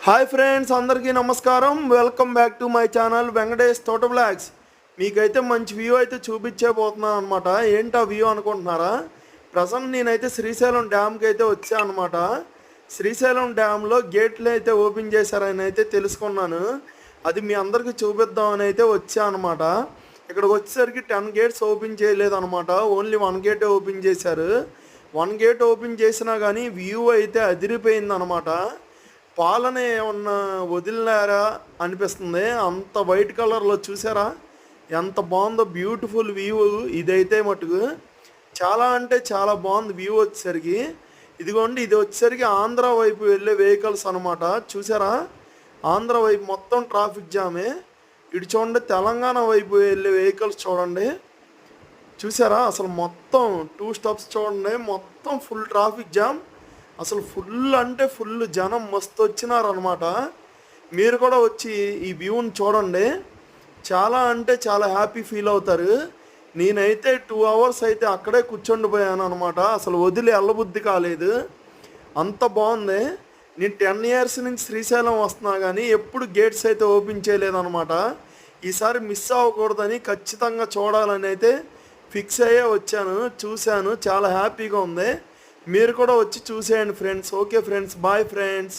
Hi friends, అందరికీ నమస్కారం. Welcome back to my channel Venkatesh తోట బ్లాగ్స్. మీకైతే మంచి వ్యూ అయితే చూపించబోతున్నాను అనమాట. ఏంటా వ్యూ అనుకుంటున్నారా? ప్రజెంట్ నేనైతే శ్రీశైలం డ్యామ్కి అయితే వచ్చాను అనమాట. శ్రీశైలం డ్యామ్లో గేట్లు అయితే ఓపెన్ చేశారని అయితే తెలుసుకున్నాను. అది మీ అందరికీ చూపిద్దామని అయితే వచ్చాను అనమాట. ఇక్కడికి వచ్చేసరికి 10 గేట్స్ ఓపెన్ చేయలేదన్నమాట. ఓన్లీ 1 గేటే ఓపెన్ చేశారు. 1 గేట్ ఓపెన్ చేసినా కానీ వ్యూ అయితే అదిరిపోయిందనమాట. పాలనే ఏమన్నా వదిలినారా అనిపిస్తుంది. అంత వైట్ కలర్లో చూసారా ఎంత బాగుందో, బ్యూటిఫుల్ వ్యూ ఇదైతే మటుకు. చాలా అంటే చాలా బాగుంది వ్యూ వచ్చేసరికి. ఇదిగోండి, ఇది వచ్చేసరికి ఆంధ్ర వైపు వెళ్ళే వెహికల్స్ అనమాట. చూసారా, ఆంధ్ర వైపు మొత్తం ట్రాఫిక్ జామే. ఇటు చూడండి, తెలంగాణ వైపు వెళ్ళే వెహికల్స్ చూడండి. చూసారా, అసలు మొత్తం 2 స్టాప్స్ చూడండి, మొత్తం ఫుల్ ట్రాఫిక్ జామ్. అసలు ఫుల్ అంటే ఫుల్ జనం మస్తు వచ్చినారనమాట. మీరు కూడా వచ్చి ఈ వ్యూని చూడండి. చాలా అంటే చాలా హ్యాపీ ఫీల్ అవుతారు. నేనైతే 2 అవర్స్ అయితే అక్కడే కూర్చొండిపోయాను అనమాట. అసలు వదిలి వెళ్ళబుద్ధి కాలేదు, అంత బాగుంది. నేను 10 ఇయర్స్ నుంచి శ్రీశైలం వస్తున్నా కానీ ఎప్పుడు గేట్స్ అయితే ఓపెన్ చేయలేదన్నమాట. ఈసారి మిస్ అవ్వకూడదని ఖచ్చితంగా చూడాలని అయితే ఫిక్స్ అయ్యే వచ్చాను. చూశాను, చాలా హ్యాపీగా ఉంది. మీరు కూడా వచ్చి చూసేయండి friends. Okay friends, bye friends.